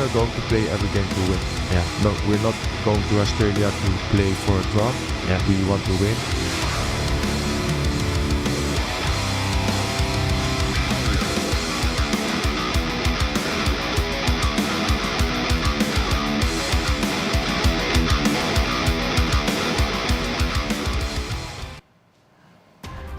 are going to play every game to win. Yeah. No, we're not going to Australia to play for a draw. Yeah. We want to win.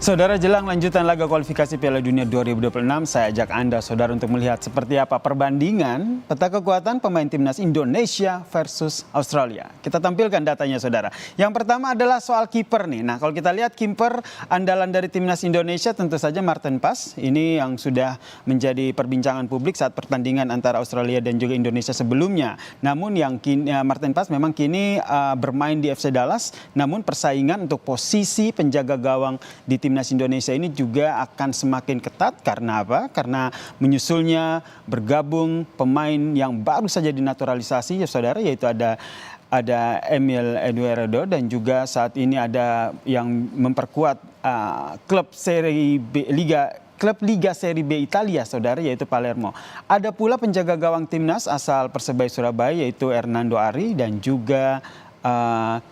Saudara, jelang lanjutan laga kualifikasi Piala Dunia 2026, saya ajak Anda, saudara, untuk melihat seperti apa perbandingan peta kekuatan pemain timnas Indonesia versus Australia. Kita tampilkan datanya, saudara. Yang pertama adalah soal kiper nih. Nah, kalau kita lihat kiper andalan dari timnas Indonesia tentu saja Martin Pas. Ini yang sudah menjadi perbincangan publik saat pertandingan antara Australia dan juga Indonesia sebelumnya. Namun yang Martin Pas memang kini bermain di FC Dallas. Namun persaingan untuk posisi penjaga gawang di timnas Indonesia ini juga akan semakin ketat. Karena apa? Karena menyusulnya bergabung pemain yang baru saja dinaturalisasi, ya saudara, yaitu ada Emil Eduardo, dan juga saat ini ada yang memperkuat klub Liga Serie B Italia, saudara, yaitu Palermo. Ada pula penjaga gawang timnas asal Persebaya Surabaya, yaitu Hernando Ari, dan juga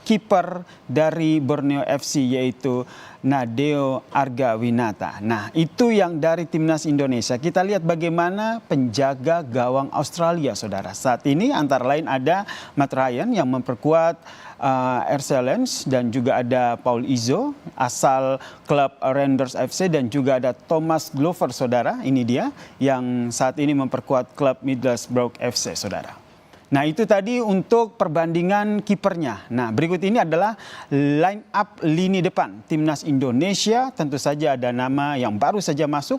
kiper dari Borneo FC, yaitu Nadeo Argawinata. Nah, itu yang dari timnas Indonesia. Kita lihat bagaimana penjaga gawang Australia, saudara. Saat ini antara lain ada Matt Ryan yang memperkuat Excellence, dan juga ada Paul Izzo asal klub Rangers FC, dan juga ada Thomas Glover, saudara. Ini dia yang saat ini memperkuat klub Middlesbrough FC, saudara. Nah, itu tadi untuk perbandingan kipernya. Nah, berikut ini adalah line up lini depan timnas Indonesia. Tentu saja ada nama yang baru saja masuk,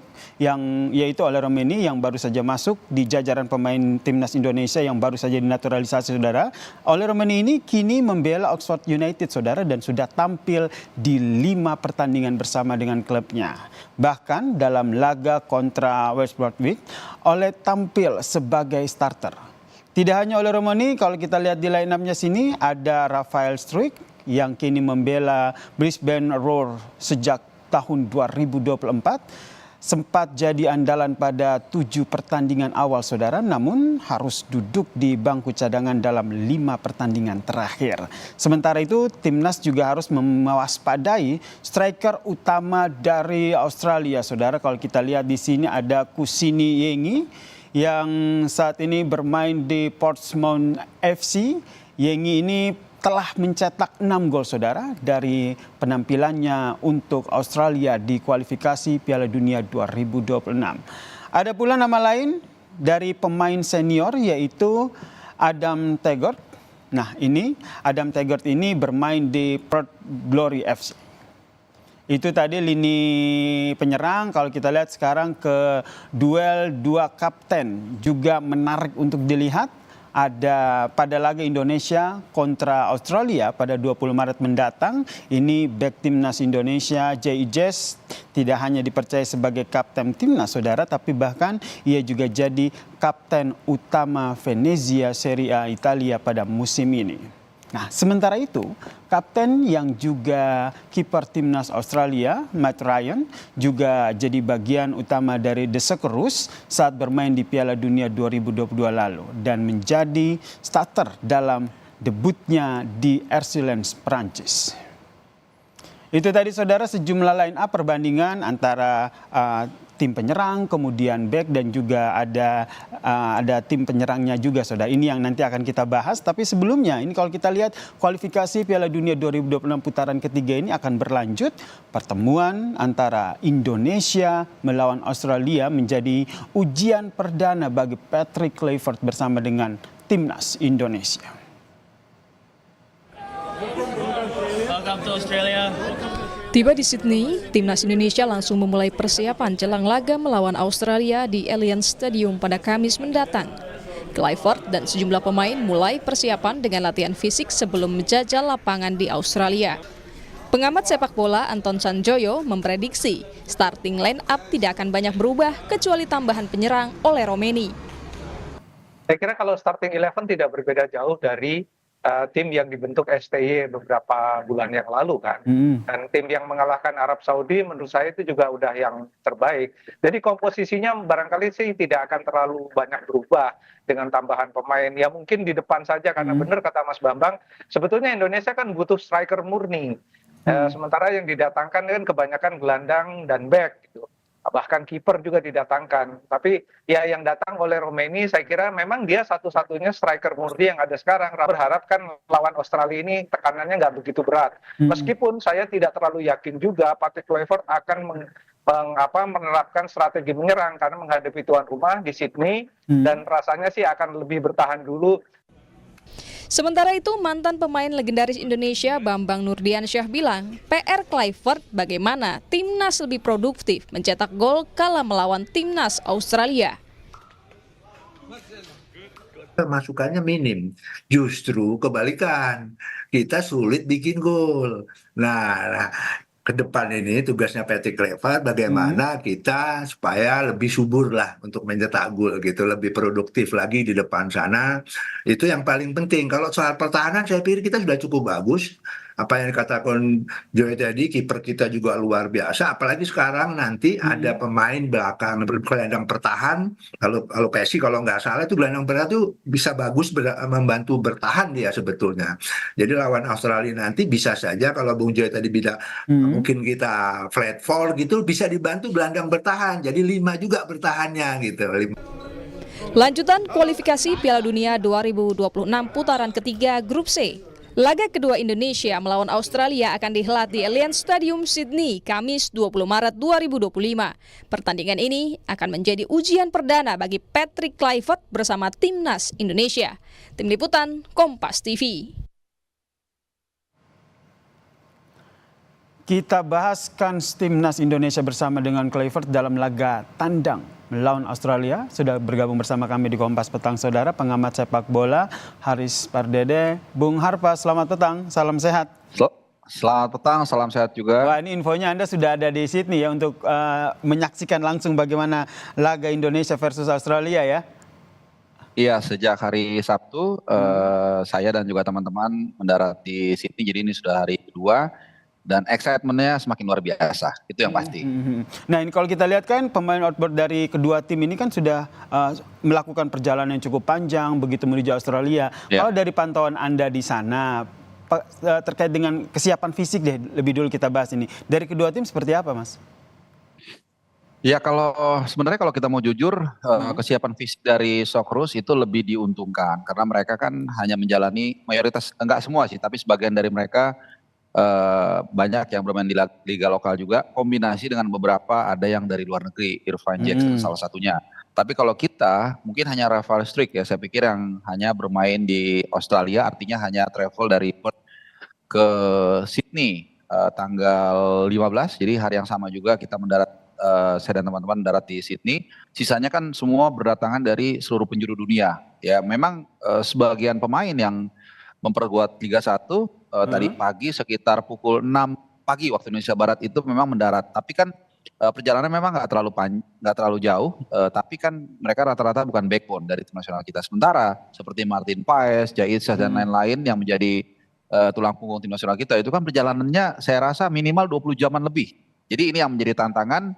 yaitu Ole Romeni, yang baru saja masuk di jajaran pemain timnas Indonesia yang baru saja dinaturalisasi, saudara. Ole Romeni ini kini membela Oxford United, saudara, dan sudah tampil di 5 pertandingan bersama dengan klubnya. Bahkan dalam laga kontra West Bromwich, Ole tampil sebagai starter. Tidak hanya Ole Romeni, kalau kita lihat di line up-nya sini ada Rafael Struijk yang kini membela Brisbane Roar sejak tahun 2024. Sempat jadi andalan pada 7 pertandingan awal, saudara, namun harus duduk di bangku cadangan dalam 5 pertandingan terakhir. Sementara itu, timnas juga harus mewaspadai striker utama dari Australia, saudara. Kalau kita lihat di sini ada Kusini Yengi yang saat ini bermain di Portsmouth FC. Yengi ini telah mencetak 6 gol, saudara, dari penampilannya untuk Australia di kualifikasi Piala Dunia 2026. Ada pula nama lain dari pemain senior, yaitu Adam Taggart. Nah, ini Adam Taggart ini bermain di Perth Glory FC. Itu tadi lini penyerang. Kalau kita lihat sekarang ke duel 2 kapten juga menarik untuk dilihat. Ada pada laga Indonesia kontra Australia pada 20 Maret mendatang. Ini bek timnas Indonesia, J.I. Jess, tidak hanya dipercaya sebagai kapten timnas, saudara, tapi bahkan ia juga jadi kapten utama Venezia Serie A Italia pada musim ini. Nah, sementara itu, kapten yang juga kiper timnas Australia, Matt Ryan, juga jadi bagian utama dari The Socceroos saat bermain di Piala Dunia 2022 lalu dan menjadi starter dalam debutnya di Excellence, Prancis. Itu tadi, saudara, sejumlah line up perbandingan antara tim penyerang, kemudian back, dan juga ada tim penyerangnya juga, saudara. Ini yang nanti akan kita bahas. Tapi sebelumnya, ini kalau kita lihat kualifikasi Piala Dunia 2026 putaran ketiga ini akan berlanjut. Pertemuan antara Indonesia melawan Australia menjadi ujian perdana bagi Patrick Kluivert bersama dengan timnas Indonesia. Welcome to Australia. Tiba di Sydney, timnas Indonesia langsung memulai persiapan jelang laga melawan Australia di Allianz Stadium pada Kamis mendatang. Kluivert dan sejumlah pemain mulai persiapan dengan latihan fisik sebelum menjajal lapangan di Australia. Pengamat sepak bola Anton Sanjoyo memprediksi starting line up tidak akan banyak berubah kecuali tambahan penyerang Ole Romeni. Saya kira kalau starting 11 tidak berbeda jauh dari tim yang dibentuk STY beberapa bulan yang lalu kan. Dan tim yang mengalahkan Arab Saudi menurut saya itu juga udah yang terbaik. Jadi komposisinya barangkali sih tidak akan terlalu banyak berubah dengan tambahan pemain. Ya mungkin di depan saja karena benar kata Mas Bambang, sebetulnya Indonesia kan butuh striker murni. Sementara yang didatangkan kan kebanyakan gelandang dan back gitu. Bahkan kiper juga didatangkan. Tapi ya yang datang oleh Romaini saya kira memang dia satu-satunya striker murni yang ada sekarang. Berharap kan lawan Australia ini tekanannya nggak begitu berat. Meskipun saya tidak terlalu yakin juga Patrick Kluivert akan menerapkan strategi menyerang karena menghadapi tuan rumah di Sydney dan rasanya sih akan lebih bertahan dulu. Sementara itu, mantan pemain legendaris Indonesia Bambang Nurdiansyah bilang, PR Kluivert bagaimana timnas lebih produktif mencetak gol kala melawan timnas Australia. Masukannya minim, justru kebalikan, kita sulit bikin gol. Nah, ke depan ini tugasnya Patrick Kluivert bagaimana kita supaya lebih subur lah untuk mencetak gol gitu, lebih produktif lagi di depan sana. Itu yang paling penting. Kalau soal pertahanan saya pikir kita sudah cukup bagus. Apa yang dikatakan Joy tadi, kiper kita juga luar biasa. Apalagi sekarang nanti ada pemain belakang gelandang pertahan. Kalau Pessi kalau nggak salah itu gelandang pertahan itu bisa bagus membantu bertahan dia sebetulnya. Jadi lawan Australia nanti bisa saja kalau Bung Joy tadi bilang mungkin kita flat four gitu bisa dibantu gelandang bertahan. Jadi 5 juga bertahannya gitu. Lanjutan kualifikasi Piala Dunia 2026 putaran ketiga Grup C. Laga kedua Indonesia melawan Australia akan dihelat di Allianz Stadium Sydney, Kamis 20 Maret 2025. Pertandingan ini akan menjadi ujian perdana bagi Patrick Kluivert bersama Timnas Indonesia. Tim Liputan, Kompas TV. Kita bahas kans Timnas Indonesia bersama dengan Kluivert dalam laga tandang melawan Australia. Sudah bergabung bersama kami di Kompas Petang Saudara, pengamat sepak bola Haris Pardede. Bung Harpa, selamat petang, salam sehat. Selamat petang, salam sehat juga. Wah, ini infonya Anda sudah ada di Sydney ya untuk menyaksikan langsung bagaimana laga Indonesia versus Australia ya? Iya, sejak hari Sabtu saya dan juga teman-teman mendarat di Sydney, jadi ini sudah hari kedua. Dan excitementnya semakin luar biasa, itu yang pasti. Nah ini kalau kita lihat kan pemain outboard dari kedua tim ini kan sudah melakukan perjalanan yang cukup panjang begitu menuju Australia. Kalau dari pantauan Anda di sana terkait dengan kesiapan fisik deh, lebih dulu kita bahas ini. Dari kedua tim seperti apa, Mas? Ya sebenarnya kalau kita mau jujur, kesiapan fisik dari Socceroos itu lebih diuntungkan. Karena mereka kan hanya menjalani mayoritas, enggak semua sih, tapi sebagian dari mereka banyak yang bermain di liga lokal juga, kombinasi dengan beberapa ada yang dari luar negeri, Irfan Jackson salah satunya. Tapi kalau kita mungkin hanya Rafael Struijk ya, saya pikir yang hanya bermain di Australia, artinya hanya travel dari Perth ke Sydney tanggal 15, jadi hari yang sama juga kita mendarat, saya dan teman-teman mendarat di Sydney. Sisanya kan semua berdatangan dari seluruh penjuru dunia. Ya memang sebagian pemain yang memperkuat Liga 1 tadi pagi sekitar pukul 6 pagi waktu Indonesia Barat itu memang mendarat. Tapi kan perjalanan memang nggak terlalu jauh, tapi kan mereka rata-rata bukan backbone dari tim nasional kita. Sementara seperti Martin Paes, Jahit Shah dan lain-lain yang menjadi tulang punggung tim nasional kita itu kan perjalanannya saya rasa minimal 20 jaman lebih. Jadi ini yang menjadi tantangan.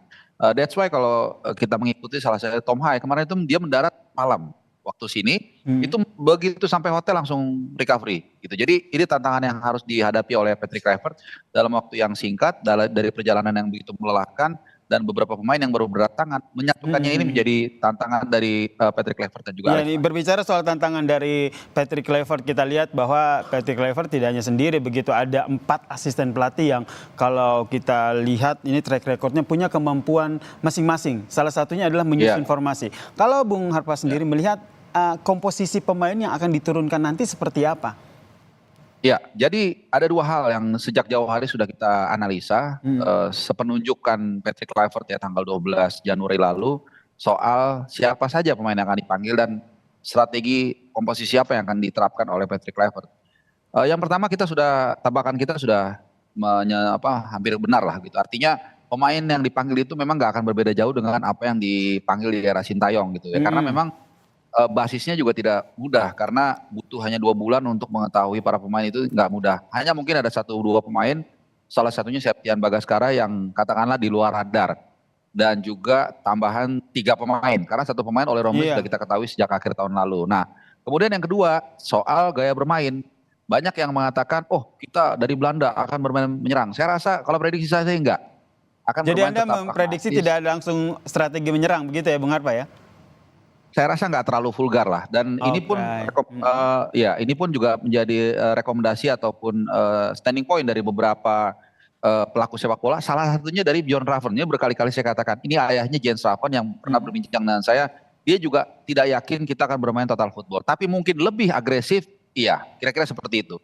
That's why kalau kita mengikuti salah satu Tom Hai kemarin itu dia mendarat malam waktu sini, itu begitu sampai hotel langsung recovery gitu. Jadi ini tantangan yang harus dihadapi oleh Patrick Kluivert dalam waktu yang singkat, dari perjalanan yang begitu melelahkan dan beberapa pemain yang baru berdatangan. Menyatukannya ini menjadi tantangan dari Patrick Kluivert dan juga Alex. Berbicara soal tantangan dari Patrick Kluivert, kita lihat bahwa Patrick Kluivert tidak hanya sendiri, begitu ada 4 asisten pelatih yang kalau kita lihat ini track recordnya punya kemampuan masing-masing. Salah satunya adalah menyusun formasi. Kalau Bung Harpa sendiri melihat komposisi pemain yang akan diturunkan nanti seperti apa? Ya, jadi ada 2 hal yang sejak jauh hari sudah kita analisa sepenunjukan Patrick Kluivert ya tanggal 12 Januari lalu soal siapa saja pemain yang akan dipanggil dan strategi komposisi apa yang akan diterapkan oleh Patrick Kluivert. Yang pertama tabakan kita sudah hampir benar lah gitu. Artinya pemain yang dipanggil itu memang nggak akan berbeda jauh dengan apa yang dipanggil di era Sintayong gitu ya. Karena memang basisnya juga tidak mudah karena butuh hanya 2 bulan untuk mengetahui para pemain itu nggak mudah. Hanya mungkin ada 1-2 pemain, salah satunya Septian Bagaskara yang katakanlah di luar radar. Dan juga tambahan 3 pemain, karena 1 pemain oleh Romelu sudah kita ketahui sejak akhir tahun lalu. Nah, kemudian yang kedua, soal gaya bermain. Banyak yang mengatakan, oh kita dari Belanda akan bermain menyerang. Saya rasa kalau prediksi saya enggak. Jadi Anda memprediksi tidak ada langsung strategi menyerang, begitu ya Bung Harpa ya? Saya rasa nggak terlalu vulgar lah. Dan ini pun ini pun juga menjadi rekomendasi ataupun standing point dari beberapa pelaku sepak bola. Salah satunya dari Bjorn Raven. Ini berkali-kali saya katakan, ini ayahnya Jens Raven yang pernah berbincang dengan saya. Dia juga tidak yakin kita akan bermain total football. Tapi mungkin lebih agresif, iya. Kira-kira seperti itu.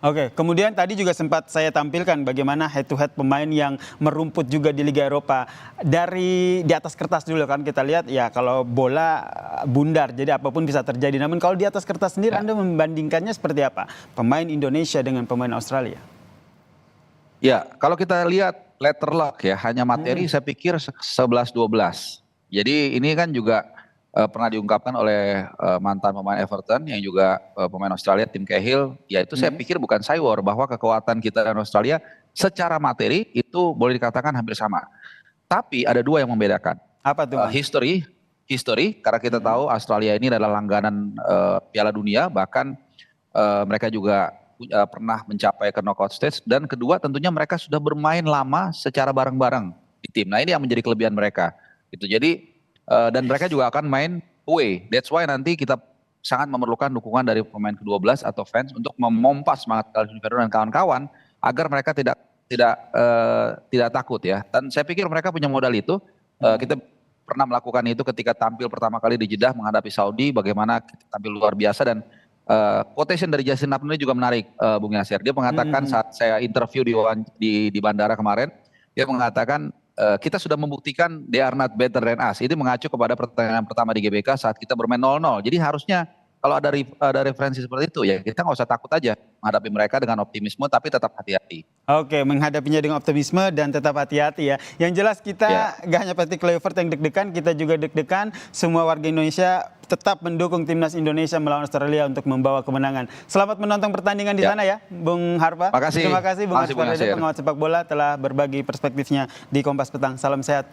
Oke, kemudian tadi juga sempat saya tampilkan bagaimana head to head pemain yang merumput juga di Liga Eropa. Dari di atas kertas dulu kan kita lihat ya kalau bola bundar jadi apapun bisa terjadi. Namun kalau di atas kertas sendiri Anda membandingkannya seperti apa? Pemain Indonesia dengan pemain Australia? Ya, kalau kita lihat letter luck ya, hanya materi saya pikir 11-12. Jadi ini kan juga pernah diungkapkan oleh mantan pemain Everton yang juga pemain Australia Tim Cahill, yaitu saya pikir bukan cywar bahwa kekuatan kita dan Australia secara materi itu boleh dikatakan hampir sama. Tapi ada 2 yang membedakan. Apa tuh? History karena kita tahu Australia ini adalah langganan Piala Dunia, bahkan mereka juga pernah mencapai ke knockout stage, dan kedua tentunya mereka sudah bermain lama secara bareng-bareng di tim. Nah ini yang menjadi kelebihan mereka. Gitu. Jadi dan mereka juga akan main away. That's why nanti kita sangat memerlukan dukungan dari pemain ke-12 atau fans untuk memompas semangat Calvin Federer dan kawan-kawan agar mereka tidak takut ya. Dan saya pikir mereka punya modal itu. Kita pernah melakukan itu ketika tampil pertama kali di Jeddah menghadapi Saudi, bagaimana kita tampil luar biasa. Dan quotation dari Justin Upton juga menarik, Bung Yasir. Dia mengatakan saat saya interview di bandara kemarin, dia mengatakan kita sudah membuktikan they are not better than us. Itu mengacu kepada pertandingan pertama di GBK saat kita bermain 0-0. Jadi harusnya kalau ada referensi seperti itu ya kita nggak usah takut aja menghadapi mereka dengan optimisme tapi tetap hati-hati. Oke, menghadapinya dengan optimisme dan tetap hati-hati ya. Yang jelas kita gak hanya Patrick Kluivert yang deg-degan, kita juga deg-degan. Semua warga Indonesia tetap mendukung timnas Indonesia melawan Australia untuk membawa kemenangan. Selamat menonton pertandingan di sana ya, Bung Harpa. Makasih. Terima kasih Bung Harpa, pengamat sepak bola telah berbagi perspektifnya di Kompas Petang. Salam sehat.